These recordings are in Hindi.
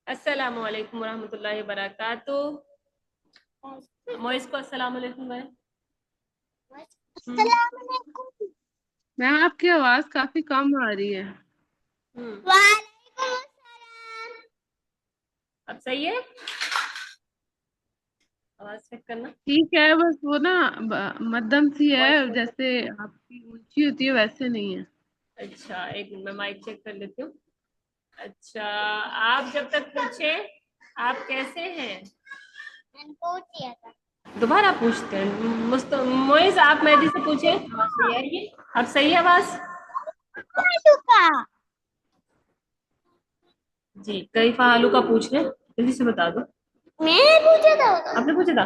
अस्सलामु अलैकुम वरहमतुल्लाहि वबरकातुह। मोइस को अस्सलाम वालेकुम भाई। हम्म। अस्सलामुअलैकुम। मैम आपकी आवाज काफी कम आ रही है। हम्म। वालेकुम अस्सलाम। अब सही है। आवाज चेक करना। ठीक है, बस वो ना मध्यम सी है, वॉइस। जैसे आपकी ऊंची होती है वैसे नहीं है। अच्छा, एक मिनट, मैं माइक चेक कर लेती हूँ। अच्छा, आप जब तक पूछे आप कैसे हैं। मैंने पूछ लिया था। दोबारा पूछते हैं। मोइस, आप मेहदी से पूछे। अब सही है आवाज। आलूका। जी, कई आलू का पूछ रहे हैं, जल्दी से बता दो। मैंने पूछा था। आपने पूछा था।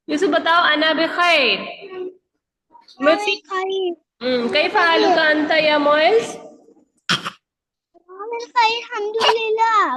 यूसुफ बताओ, अना बिखैर। हमें मुझसे खाई। कई आलू का अंत या मोइस। हमें खाई अल्हम्दुलिल्लाह।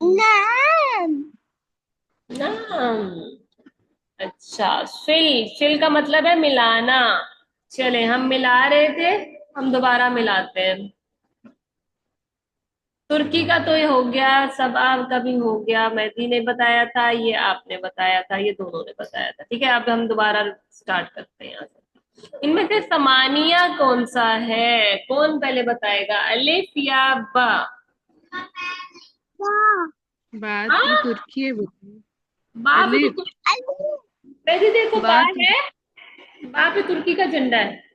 नाम। नाम। अच्छा, शिल शिल का मतलब है मिलाना। चले, हम मिला रहे थे, हम दोबारा मिलाते हैं। तुर्की का तो ये हो गया, सबा का भी हो गया, मेहदी ने बताया था, ये आपने बताया था, ये दोनों ने बताया था। ठीक है, अब हम दोबारा स्टार्ट करते हैं यहाँ से। इनमें से समानिया कौन सा है, कौन पहले बताएगा, अलिफ या बा। वाह। बात भी हाँ, तुर्की है बताइए। बा भी अलिफ। तो अली। मेहदी देखो, बा बात है। बा पे तुर्की का झंडा है।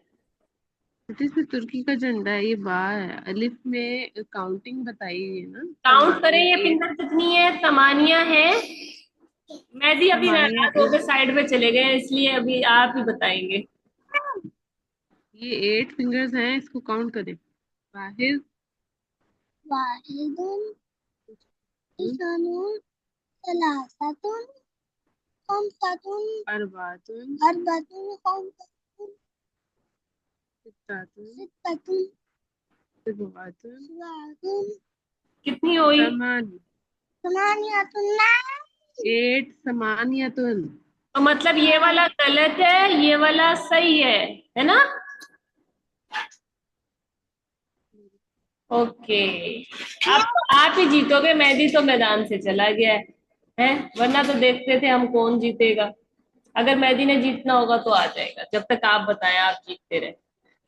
से तुर्की का झंडा है, ये बा है। अलिफ में काउंटिंग बताई है ना, काउंट करें, समानिया ये एट। फिंगर कितनी है, समानिया है। मेहदी अभी समानिया नाराज हो गए, एट। साइड में चले गए, इसलिए अभी आप ही बताएंगे। ये 8 फिंगर्स हैं, इसको काउंट करें। वाहिद। वाहिदुन। इस्नानुन। सलासातुन। खमसातुन। अरबातुन। अरबातुन। खमसातुन। सित्तातुन। सित्तातुन। सबआतुन। सबातुन। कितनी हुई। समानी। समानियातुन। एट समानियतुन। तो मतलब ये वाला गलत है, ये वाला सही है ना। ओके। आप ही जीतोगे, मेहदी तो मैदान से चला गया है। वरना तो देखते थे हम कौन जीतेगा। अगर मेहदी ने जीतना होगा तो आ जाएगा, जब तक आप बताएं आप जीतते रहे।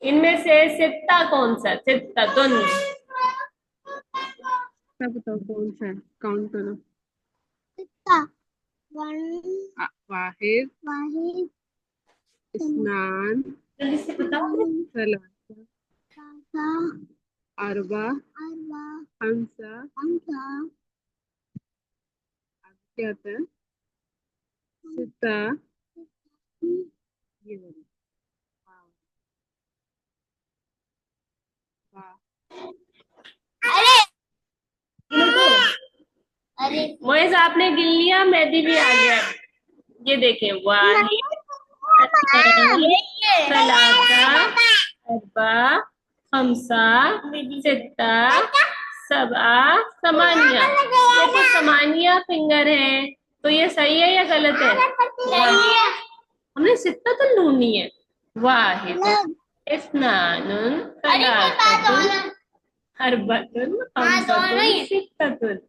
इनमें से सित्ता कौन सा, सित्ता तुन। सब बताओ कौन सा है, काउंट करो। सित्ता। वन। वाहिद। वाहिद। इस्नान। जल्दी से बताओ। सलासा। सासा। अरबा। अरबा। खमसा। खमसा। क्या आता है, सित्ता। ये वाला। वाह। अरे। गिनो तो। अरे। मोइज आपने गिन लिया, मेहदी भी आ गया। ये देखें, वाहिद, अस्नान, सलासा, अरबा, खमसा, सित्ता, सबआ, समानिया। ये तो समानिया फिंगर है, तो ये सही है या गलत है। सही है। हमने सित्ता तो ढूंढनी है। वाहिद, अलग। इस्नानुन, अरे कोई बात हो सलासतुन, ना। अरबतुन, हाँ दोनों खमसतुन, ही है। सित्ततुन।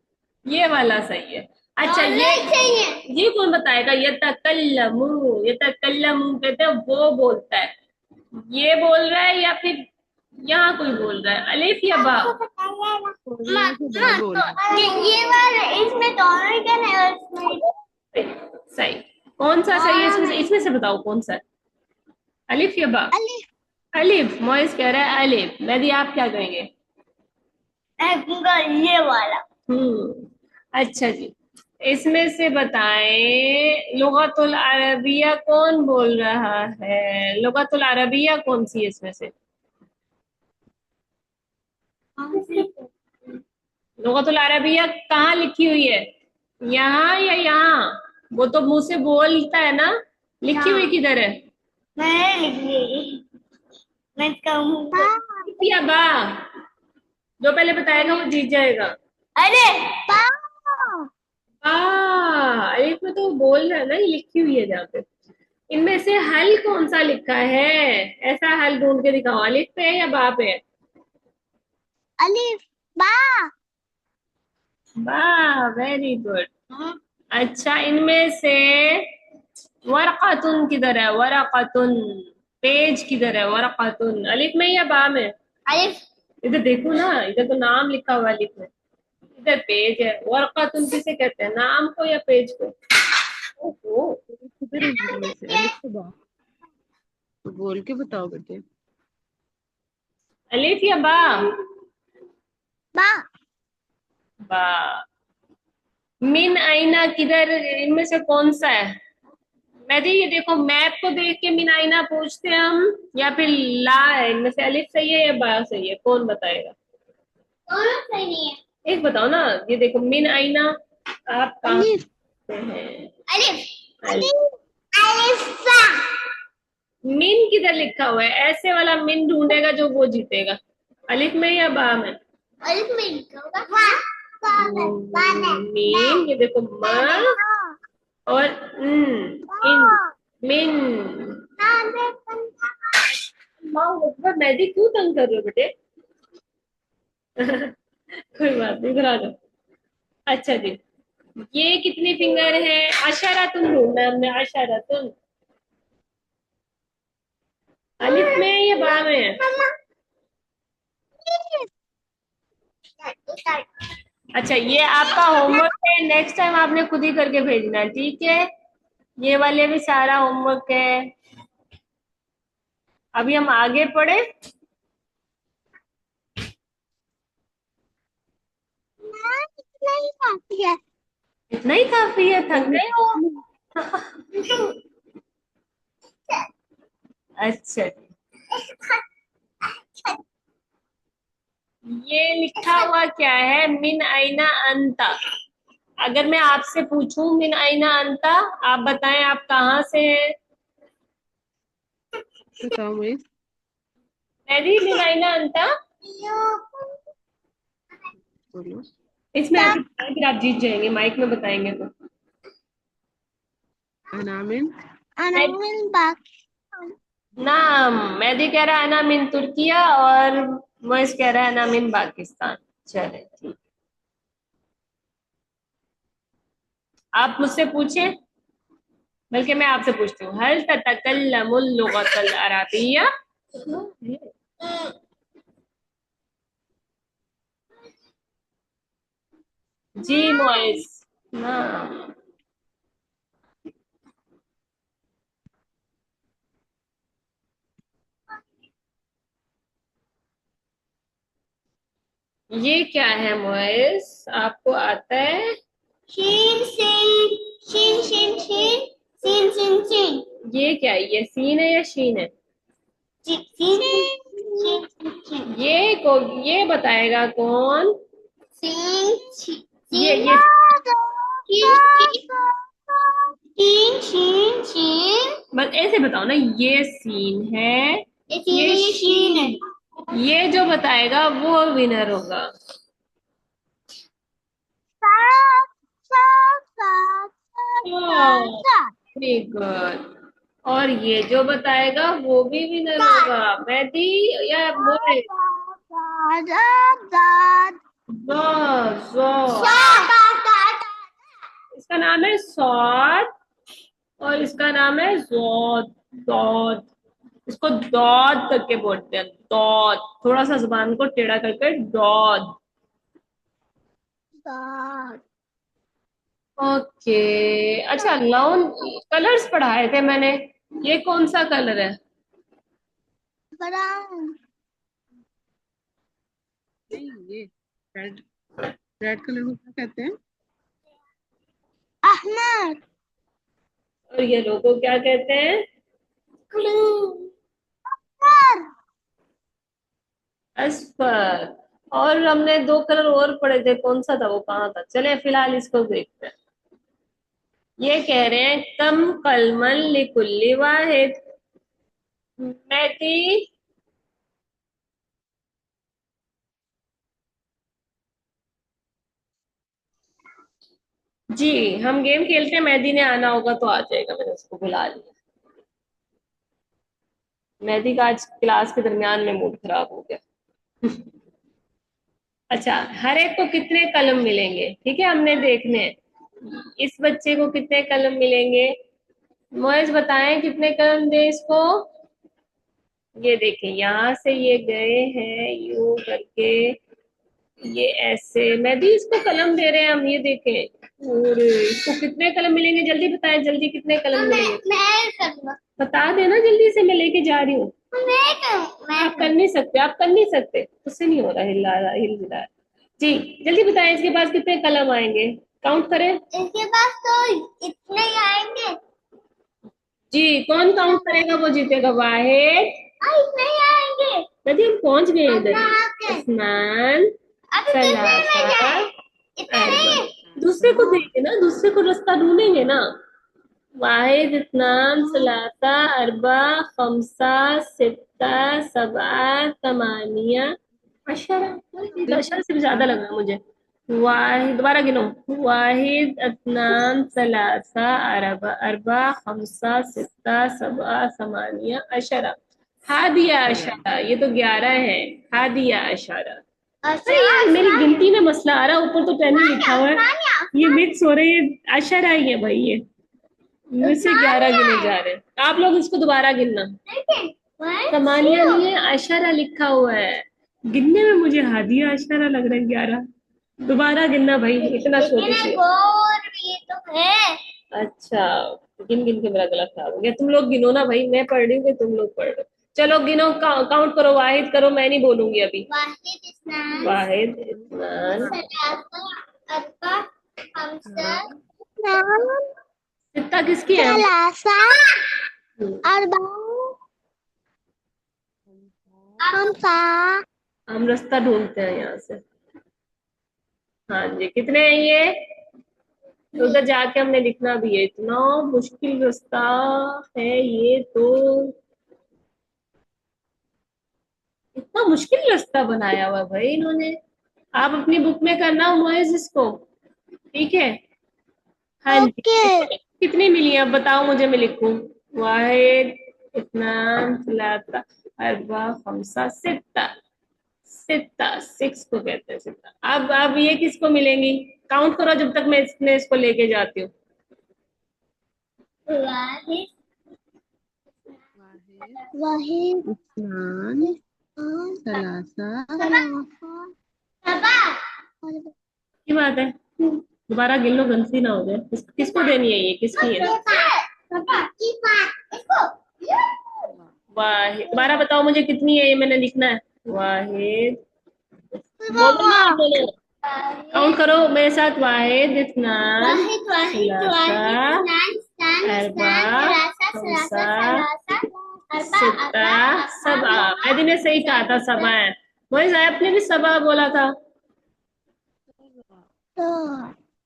ये वाला सही है। अच्छा, दोनों ये ही सही है। ये कौन बताएगा, ये तकल्लमू। ये तकल्लमू कहते हैं, वो बोलता है। ये बोल रहा है या फिर यहाँ कोई बोल रहा है, अलिफ या बा। आपको पता है ना। और यहाँ से बा बोल रहा है। ये वाला इसमें दोनों ही क्या है और सही। कौन सा सही है, इसमें से इसमें बताओ कौन सा है, अलिफ या बा। अली। अलिफ। मोइस कह रहा है अलिफ। मेहदी आप क्या कहेंगे। ये वाला। अच्छा जी, इसमें से बताएं, लुगतुल अरबिया कौन बोल रहा है, लुगतुल अरबिया कौन सी है इसमें से। लुगतुल अरबिया कहाँ लिखी हुई है, यहाँ या यहाँ। वो तो मुंह से बोलता है ना, लिखी हुई किधर है। मैं लिख ली। मैं कहूँ या बा। जो पहले बताएगा वो जीत जाएगा। अरे पापा। एक में तो वो बोल रहा है ना, ये लिखी हुई है जहाँ पे। इनमें से हल कौन सा लिखा है? ऐसा हल ढूंढ के दिखाओ, अलिफ पे है या बा पे है? अलिफ बा। वाह, वेरी गुड। अच्छा, इनमें से वरक़तुन किधर है? वरक़तुन, पेज किधर है? वरक़तुन अलिफ में या बा में? अलिफ। इधर देखो ना, इधर तो नाम लिखा हुआ है अलिफ में, इधर पेज है। वरक़तुन किसे कहते हैं, नाम को या पेज को? ओहो, किधर है इनमें से अलिफ से बा? तो बोल के बताओ बेटे। अलिफ या बा? बा। बा। मिन आईना किधर, इनमें से कौन सा है? मेहदी ये देखो, मैप को देख के मिन आईना पूछते हैं हम, या फिर ला है? इनमें से अलिफ सही है या बा सही है, कौन बताएगा? दोनों सही नहीं है। एक बताओ ना, ये देखो मिन आईना, आप कहाँ अलिफ। से हैं? अलिफ। अलिफ। अलिफ। अलिफ बा। मिन किधर लिखा हुआ है? ऐसे वाला मिन ढूंढेगा जो वो जीतेगा। अलिफ में या बा में? अलिफ में लिखा होगा बा में। मीन, ये देखो म और इन, मिन। अल्लाह, मेहदी क्यों तंग कर रहे हो बेटे? कोई बात नहीं, इधर आ जाओ। अच्छा जी, ये कितनी फिंगर है? अशरातुन ढूंढना है हमने, अशरातुन। अलिफ में है या बा में है? अच्छा, ये आपका होमवर्क है, नेक्स्ट टाइम आपने खुद ही करके भेजना है, ठीक है? ये वाले भी सारा होमवर्क है। अभी हम आगे पढ़े। नहीं काफी है। इतना ही काफी है, थक गए हो? अच्छा जी, ये लिखा हुआ क्या है? मिन आइना अंता। अगर मैं आपसे पूछूं मिन आइना अंता, आप बताएं आप कहाँ से हैं? बताओ मोइस। मेरी मिन आइना अंता। बोलो। इसमें आके बताएं, फिर आप जीत जाएंगे, माइक में बताएंगे तो। अनामिन। अनामिन बाग। नाम, मेहदी कह रहा है ना मिन तुर्किया, और मोइस कह रहा है ना मिन पाकिस्तान। चले ठीक, आप मुझसे पूछे, बल्कि मैं आपसे पूछती हूँ, हल ततकल्लमुल लुगतल अरबिया? जी मोइस। नाम, ये क्या है मोइस, आपको आता है? शीन शीन शीन शीन शीन शीन शीन शीन ये क्या है, ये सीन है या शीन है? शीन शीन शीन ये बताएगा कौन? शीन ये शीन शीन शीन बस ऐसे बताओ ना, ये सीन है, ये शीन है। ये जो बताएगा वो विनर होगा। Very good. और ये जो बताएगा वो भी विनर होगा, मेहदी या मोए? जो जो इसका नाम है सौद, और इसका नाम है जोद। दौद, इसको दौद करके बोलते हैं, दौद। थोड़ा सा जुबान को टेढ़ा करके, दौद। ओके। अच्छा, लौन, कलर्स पढ़ाए थे मैंने, ये कौन सा कलर है? ब्राउन। नहीं, ये रेड। रेड कलर को क्या कहते हैं? अहमद। और ये लोगो क्या कहते हैं? अस्पर। और हमने दो कलर और पढ़े थे, कौन सा था वो, कहाँ था? चले फिलहाल इसको देखते हैं। ये कह रहे हैं कम कलमन लिकुल्ली वाहिद। मैथी, जी हम गेम खेलते हैं, मेहदी ने आना होगा तो आ जाएगा, मैंने उसको बुला लिया। मेहदी का आज क्लास के दरमियान में मूड खराब हो गया। अच्छा, हर एक को कितने कलम मिलेंगे, ठीक है, हमने देखने हैं। इस बच्चे को कितने कलम मिलेंगे, मोइज बताएं कितने कलम दे इसको। ये देखें, यहाँ से ये गए हैं यूं करके, ये ऐसे मेहदी इसको कलम दे रहे हैं हम, ये देखें। और इसको कितने कलम मिलेंगे, जल्दी बताएं, जल्दी कितने कलम मिलेंगे। मैं करूँगा। बता देना जल्दी से, मैं लेके जा रही हूँ। मैं करूँ, मैं आप कर नहीं सकते, आप कर नहीं सकते, उससे नहीं हो रहा, हिला रहा हिल रहा है। जी, जल्दी बताएं इसके पास कितने कलम आएंगे, काउंट करें। इसके पास तो इतने ही आएंगे। जी, कौन काउंट करेगा वो जीतेगा। वाहिद, इतने ही आएंगे। नदी हम पहुंच गए इधर। अल्लाह हाफ़िज़। उस्मान, अभी दूसरे में सलासा, जाए। इतने अरबा। नहीं। दूसरे को देंगे ना, दूसरे को रास्ता ढूंढेंगे ना। वाहिद, इत्नान, सलासा, अरबा, खमसा, सित्ता, सबआ, तमानिया, अशरा। ये तो अशरा से भी ज्यादा लग रहा है मुझे। वाहिद, दोबारा गिनो। वाहिद, इत्नान, सलासा, अरबा, अरबा, खमसा, सित्ता, सबआ, तमानिया, अशरा। हादिया अशरा, ये तो 11 है। हादिया अशरा। अरे यार, मेरी गिनती में मसला आ रहा है, ऊपर तो 10 ही लिखा हुआ है, ये मिक्स हो रही है। अशरा ही है भाई ये, मुझसे 11 गिने जा रहे हैं। आप लोग इसको दोबारा गिनना। कमानिया नहीं है, अशरा लिखा हुआ है। गिनने में मुझे हादिया अशरा लग रहा है 11। दोबारा गिनना भाई, इतना छोटी सी है। और ये तो है। अच्छा, गिन गिन के मेरा गला खराब हो गया। तुम लोग गिनो ना भाई, मैं पढ़ रही हूँ कि तुम लोग पढ़ रहे हो। चलो गिनो, काउंट करो, वाहिद करो, मैं नहीं बोलूंगी अभी। वाहिद, इस्नान, वाहिद, इत्नान, सलासा, अरबा, खमसा, सित्ता किसकी है। सलासा, हम्म, अरबा, खमसा। हम रास्ता ढूंढते हैं यहाँ से। हाँ जी, कितने हैं ये, तो उधर जाके हमने लिखना भी है। इतना मुश्किल रास्ता है ये तो, इतना मुश्किल रास्ता बनाया हुआ भाई इन्होंने। आप अपनी बुक में करना मोइज इसको, ठीक है। हाँ जी, ओके। कितनी मिली अब बताओ मुझे, मैं लिखूं। वाहिद, इतना, सलासा, अरबा, खमसा, सित्ता। सित्ता, 6 को कहते हैं सित्ता। अब ये किसको मिलेंगी, काउंट करो जब तक मैं इसको लेके जाती हूँ। वाहिद, वाहिद, वाहिद, इस्नान, सलासा, सलासा, सबा। की बात है, दोबारा गिन लो, गलती ना हो जाए। किसको देनी है, ये किसकी है। इसको। वाहिद, दोबारा बताओ मुझे कितनी है, ये मैंने लिखना है। वाहिद, बोलो ना, बोलो, काउंट करो मेरे साथ। वाहिद, इत्नान, वाहिद, वाहिद, सलासा, वाहिद, इस्नान, अरबा, सलासा, खमसा, सलासा, अरबा, सित्ता, अरबा, सबा। मैंने ने सही कहा था, सबा है। वही साहब ने भी सबा बोला था।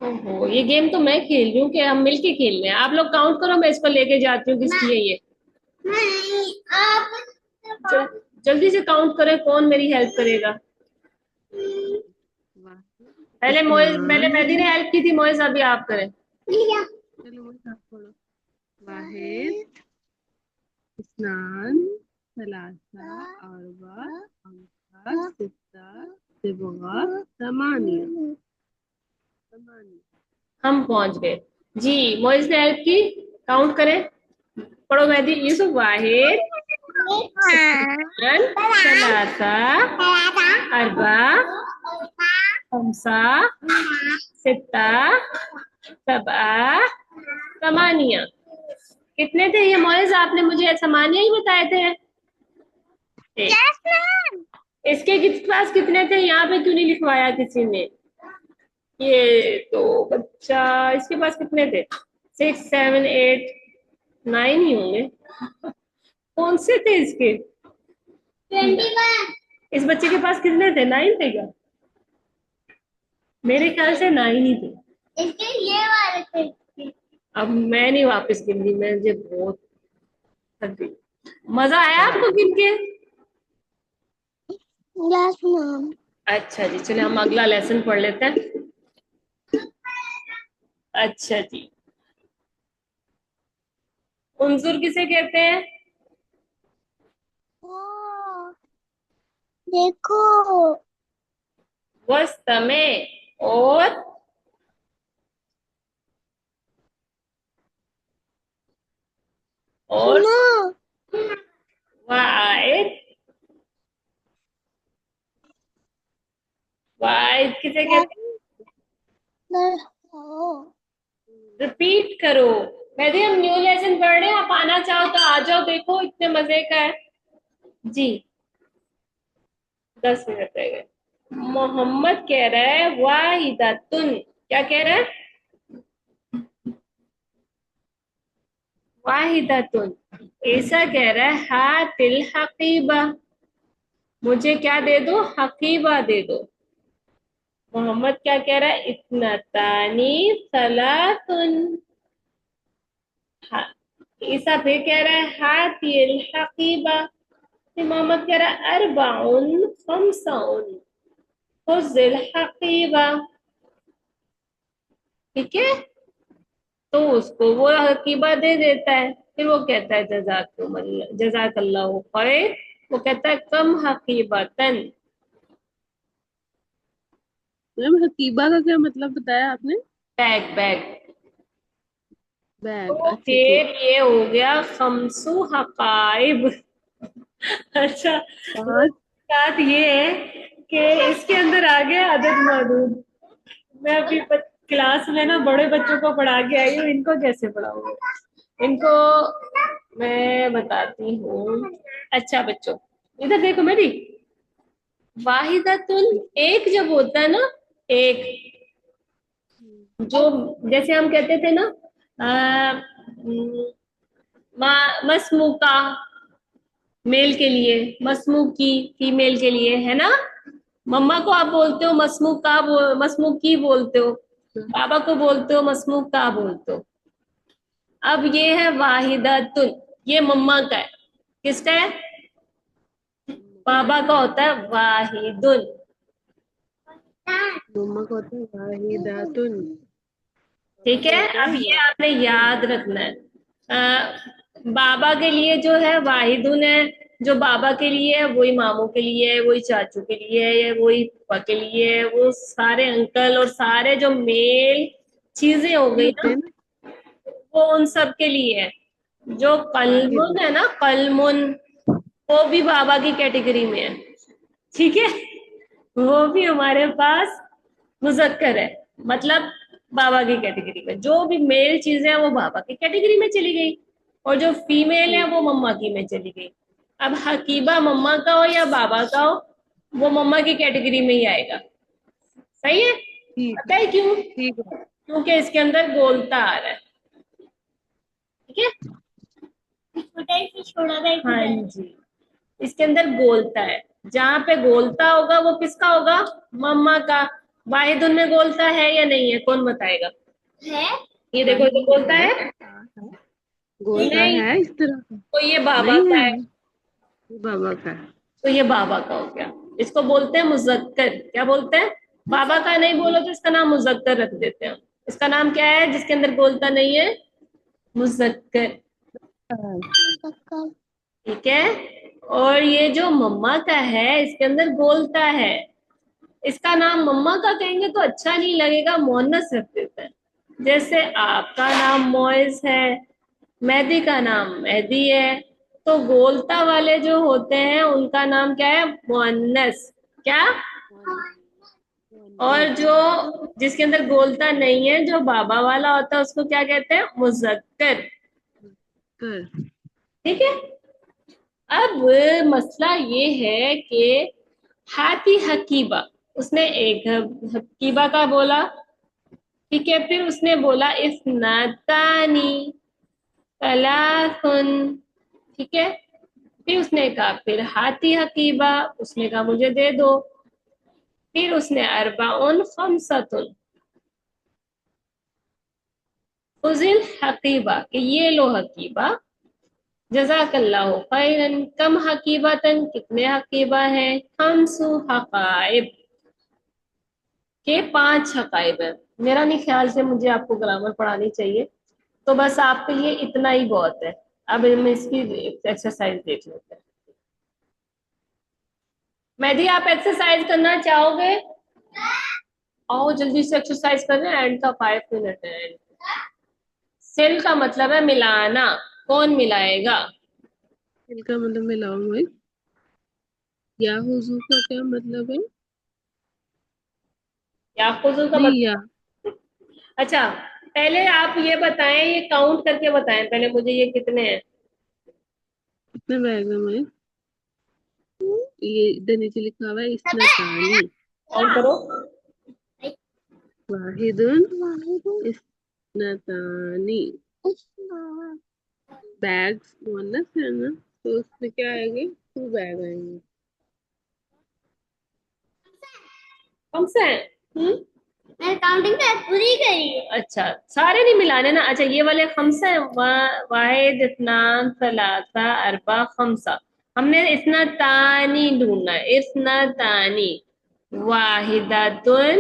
ओहो, ये गेम तो मैं खेल रही हूँ कि हम मिलके खेल रहे हैं। आप लोग काउंट करो, मैं इसको लेके जाती हूँ, किसकी है ये। नहीं, आप जल, जल्दी से काउंट करें, कौन मेरी हेल्प करेगा। वाहिद, पहले मोइज, पहले इस्नान, मेहदी ने हेल्प की थी, मोइज अभी आप करें। लिया। चलो वो साफ पढ़ो। वाहिद, इस्नान, सलासा, अरबा, खमसा, सित्ता, सबआ, थमानिया। हम पहुंच गए। जी, मोइज ने हेल्प की, काउंट करें। पढ़ो मेहदी, यूसुफ। वाहिद, इस्नान, सलासा, अरबा, खमसा, सित्ता, सबआ, समानिया। कितने थे ये मोइज, आपने मुझे समानिया ही बताए थे। इसके पास कितने थे, यहाँ पे क्यों नहीं लिखवाया किसी ने। ये तो बच्चा, इसके पास कितने थे, 6, 7, 8, 9 ही होंगे। कौन से थे इसके। 21। इस बच्चे के पास कितने थे, 9 थे क्या। मेरे ख्याल से 9 ही थे। इसके ये वाले थे। अब मैं नहीं वापस गिनती, मैं मुझे बहुत थक गई। मजा आया आपको गिन के। Yes ma'am. अच्छा जी, चलिए हम अगला लेसन पढ़ लेते हैं। अच्छा जी, उनजुर किसे कहते हैं। देखो वस्तमे और सुनो वाइद वाइद किसे कहते हैं? रिपीट करो। यदि हम न्यू लेसन पढ़ रहे हैं, आप आना चाहो तो आ जाओ, देखो इतने मजे का है जी। 10 मिनट रह गए। मोहम्मद कह रहा है वाहिदतुन, क्या कह रहा है? वाहिदतुन। ऐसा कह रहा है हातिल हकीबा, मुझे क्या दे दो? हकीबा दे दो। मोहम्मद क्या कह रहा है? इत्नतानी सलातुन। हाँ, ईसा फिर कह रहा है हातिल हकीबा। फिर मोहम्मद कह रहा है अरबाउन खमसाउन खुजिल हकीबा। ठीक है, तो उसको वो हकीबा दे देता है। फिर वो कहता है जजाकल्लाहु खैर। वो कहता है कम हकीबतन। मैम हकीबा का क्या मतलब बताया आपने? Bag bag. बैग, तो अच्छा ठीक। फिर ये हो गया खमसू हकाइब। अच्छा, और बात ये है कि इसके अंदर आ गया अदद मौजूद। मैं अभी क्लास में ना बड़े बच्चों को पढ़ा के आई हूँ, इनको कैसे पढ़ाऊंगी? इनको मैं बताती हूँ। अच्छा बच्चों, इधर देखो मेरी। वाहिदतुल, एक जब होता है ना, एक, जो जैसे हम कहते थे ना, मसमुका मेल के लिए, मसमुकी फीमेल के लिए, है ना? मम्मा को आप बोलते हो मसमुका, मसमुकी बोलते हो। पापा को बोलते हो मसमुका बोलते हो। अब ये है वाहिदतुन, ये मम्मा का है। किसका है? पापा का होता है वाहिदुन। मम्मा को होता है वाहिदातुन। ठीक पापा को है, होता अब है ये आपने याद रखना है। बाबा के लिए जो है वाहिदुन है, जो बाबा के लिए है वही मामू के लिए है, वही चाचू के लिए है, या वही पापा के लिए है, वो सारे अंकल और सारे जो मेल चीजें हो ये गई होते ना, हैं ना वो उन सब के लिए है। जो वाहिद। कलमुन है ना, कलमुन, वो भी बाबा की कैटेगरी में है। ठीक है, वो भी हमारे पास मुजक्कर है, मतलब बाबा की कैटेगरी में। जो भी मेल चीजें हैं वो बाबा की कैटेगरी में चली गई, और जो फीमेल है ठीक वो मम्मा की में चली गई। अब हकीबा मम्मा का हो या बाबा का हो, वो मम्मा की कैटेगरी में ही आएगा। सही है? ठीक पता है क्यों? ठीक है। क्योंकि इसके अंदर गोलता आ रहा है। ठीक है, छोटा ही फिर छोड़ा था एक हाँ जी, इसके अंदर गोलता है। जहां पे गोलता होगा वो किसका होगा? मम्मा का। वाहिदुन में गोलता है या नहीं है, कौन बताएगा? है। ये देखो, ये नहीं गोलता है, है। गोलता नहीं, है इस तरह का। तो ये बाबा नहीं का है, है। ये बाबा का है। तो ये बाबा का हो गया। इसको बोलते हैं मुजक्कर। क्या बोलते हैं? बाबा का नहीं बोलो तो इसका नाम मुजक्कर रख देते हैं। इसका नाम क्या है जिसके अंदर गोलता नहीं है? मुजक्कर। हाँ, ठीक है, और ये जो मम्मा का है इसके अंदर गोलता है। इसका नाम मम्मा का कहेंगे तो अच्छा नहीं लगेगा, मोहन्नस रख देते हैं। जैसे आपका नाम मोइज है, मेहदी का नाम मेहदी है, तो गोलता वाले जो होते हैं उनका नाम क्या है? मुअन्नस। क्या? और मुअन्नस। जो जिसके अंदर गोलता नहीं है, जो बाबा वाला होता है, उसको क्या कहते हैं? मुजक्कर। कर। ठीक है, अब मसला ये है कि हाथी हकीबा, उसने एक हकीबा का बोला। ठीक है, फिर उसने बोला इस्नातानी सलासुन। ठीक है, फिर उसने कहा फिर हाथी हकीबा, उसने कहा मुझे दे दो। फिर उसने अरबाउन खमसतुन खुजिल हकीबा, कि ये लो हकीबा। जजाकल्लाहु खैरन, कम हकीबतन, कितने हकीबा है? खमसु हकाइब, के 5 हकाइब है। मेरा नहीं ख्याल से मुझे आपको ग्रामर पढ़ानी चाहिए, तो बस आपके लिए इतना ही बहुत है। अब हम इसकी एक्सरसाइज देख लेते हैं। मेहदी, आप एक्सरसाइज करना चाहोगे? आओ जल्दी से एक्सरसाइज कर रहे हैं, एंड का 5 मिनट है। सिल का मतलब है मिलाना, कौन मिलाएगा? इनका मतलब मिलाओ भाई। या हुजू का क्या मतलब है? या खुजू का नहीं या। मतलब, अच्छा पहले आप ये बताएं, ये काउंट करके बताएं पहले मुझे, ये कितने हैं? कितने बैग है भाई? ये इधर नीचे लिखा हुआ है इस्नतानी। काउंट करो। वाहिदुन इस्नतानी। बैग्स मुअन्नस है ना, तो उसमें क्या आएंगे? 2 बैग आएंगे। कौन से हैं? मैंने काउंटिंग तो पूरी करी है। अच्छा, सारे नहीं मिलाने ना। अच्छा, ये वाले खमसा है, वाहिद, इत्नान, सलासा, अरबा, खमसा। हमने इस्ना तानी ढूंढना है, इस्ना तानी। वाहिदातुन,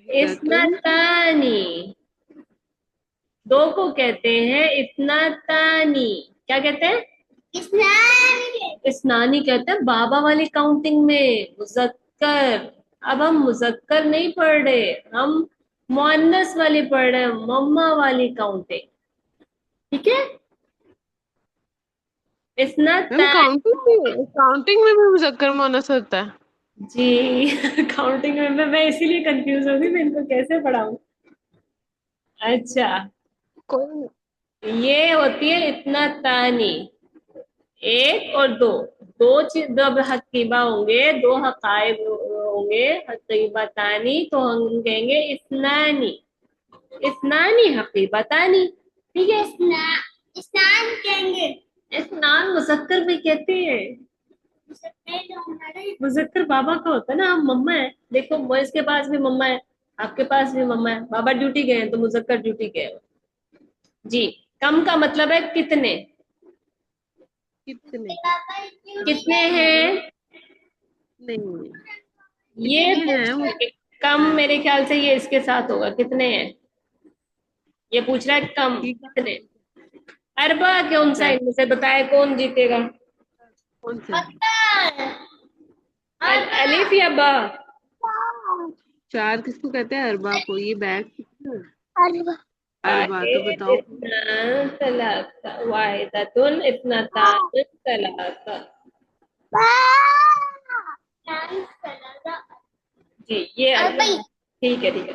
इस्ना वाहिदातुन। तानी। दो को कहते हैं इस्ना तानी। क्या कहते हैं? स्नानी कहते हैं बाबा वाली काउंटिंग में, मुजक्कर। अब हम मुजक्कर नहीं पढ़ रहे, हम मुअन्नस वाली पढ़ रहे हैं, मम्मा वाली काउंटिंग। ठीक है? मैम स्नाता काउंटिंग में भी मुजक्कर मुअन्नस होता है? जी काउंटिंग में मैं इसीलिए कंफ्यूज हो गई, मैं इनको कैसे पढ़ाऊं। अच्छा, कोई। ये होती है इतना तानी, एक और दो। दो चीज, जब हकीबा होंगे, दो हकायब होंगे, हकीबा तानी, तो हम कहेंगे इस्नानी। इस्नानी हकीबतानी। ठीक है? स्नान कहेंगे। इस्नान मुजक्कर में कहते हैं। मुजक्कर बाबा का होता है ना, हम मम्मा है। देखो मोइस के पास भी मम्मा है, आपके पास भी मम्मा है, बाबा ड्यूटी गए हैं तो मुजक्कर ड्यूटी गए हैं। जी। कम का मतलब है कितने। कितने? कितने हैं? नहीं, ये कितने हैं पूछ वो? रहा है कि कम, मेरे ख्याल से ये इसके साथ होगा, कितने हैं। ये पूछ रहा है कम ठीक कितने। अरबा कौन सा है, है। इनमें से बताए कौन जीतेगा? कौन सा? अलिफ या बा? 4 किसको कहते हैं? अरबा को। ये बैग कितना है? अरबा तो वाहिद, बताओ। इत्नान, सलासा। वाहिदतुन, इत्नतान, सलासा। जी, ये अरबा। ठीक है, ठीक है।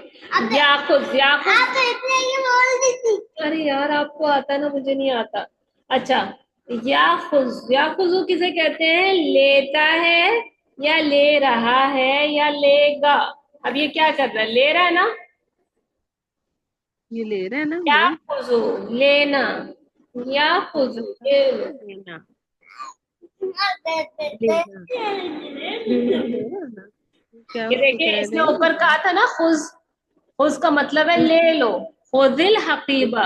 याखुज, याखुज। आप तो इतने ही बोल दी थी। अरे यार, आपको आता ना, मुझे नहीं आता। अच्छा, याखुज, याखुजू किसे कहते हैं? लेता है, या ले रहा है, या लेगा। अब ये क्या कर रहा है? ले रहा है ना। ये ले रहे हैं ना या भाई? खुजू, लेना। या खुजू, अच्छा, ले लो। लेना। ये लेना। लेना ना। क्या ये उसको देखिए, कह इसने रहे ऊपर कहा हैं? था ना खुज। खुज का मतलब है ले लो। खुदिल हकीबा,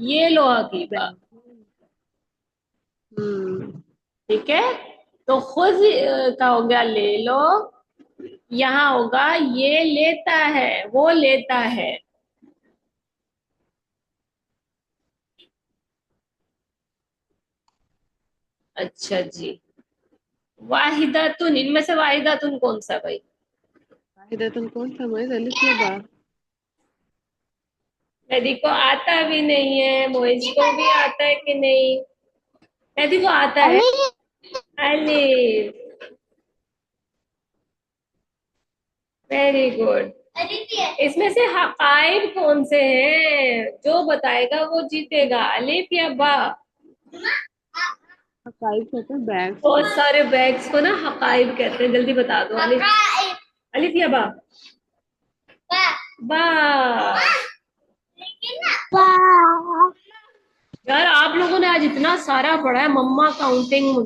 ये लो हकीबा। बैग। हम्म। ठीक है? तो खुद का हो गया ले लो। यहाँ होगा ये लेता है, वो लेता है। अच्छा जी। वाहिदातुन, इनमें से वाहिदातुन कौन सा भाई? वाहिदतुन कौन सा भाई? अलिफ या बा? मेरी को आता भी नहीं है, मोइज को भी आता है कि नहीं? मेरी को आता है। अलिफ। Very good. इसमें से हकाइब कौन से हैं? जो बताएगा वो जीतेगा, अलिफ या बा? हकाइब कहते हैं बैग बहुत को। सारे बैग्स को ना हकाइब कहते हैं, जल्दी बता दो। अलिफ, अलिफ या बा? बा। यार, आप लोगों ने आज इतना सारा पढ़ा है, मम्मा काउंटिंग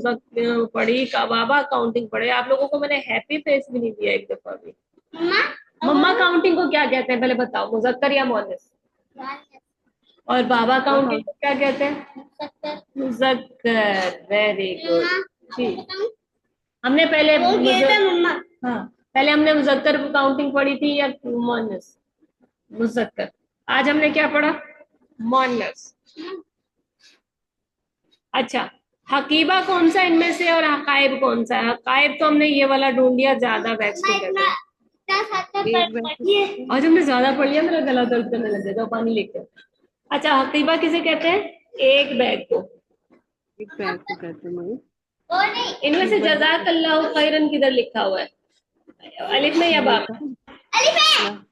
पढ़ी, बाबा काउंटिंग पढ़े, आप लोगों को मैंने हैप्पी फेस भी नहीं दिया एक दफा भी। मम्मा काउंटिंग को क्या कहते हैं पहले बताओ, मुजक्कर या मुअन्नस? और बाबा काउंटिंग को क्या कहते हैं? मुजक्कर। Very good. जी। हमने पहले हाँ, पहले हमने मुजक्कर काउंटिंग पढ़ी थी या मुअन्नस? मुजक्कर। आज हमने क्या पढ़ा? मुअन्नस। अच्छा, हकीबा कौन सा इनमें से और हकाइब कौन सा है? हकाइब तो हमने ये वाला ढूंढ लिया, ज्यादा बैग्स को कहते हैं। एक बैग को कहते हैं। आज हमने ज्यादा पढ़ लिया, मेरा गला दर्द करने लग गया, जाओ पानी लेके आओ। अच्छा, हकीबा किसे कहते हैं? एक बैग को। एक बैग को कहते हैं मयूर। इनमें से एक बैग को जज़ाकल्लाहु खैरन किधर लिखा हुआ है? अलिफ में या बा लिखा में?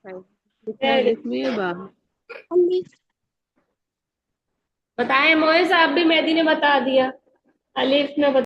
है, लिखा है अलिफ में या बा में? बताएं मोए साहब भी, मेहदी ने बता दिया। अलिफ में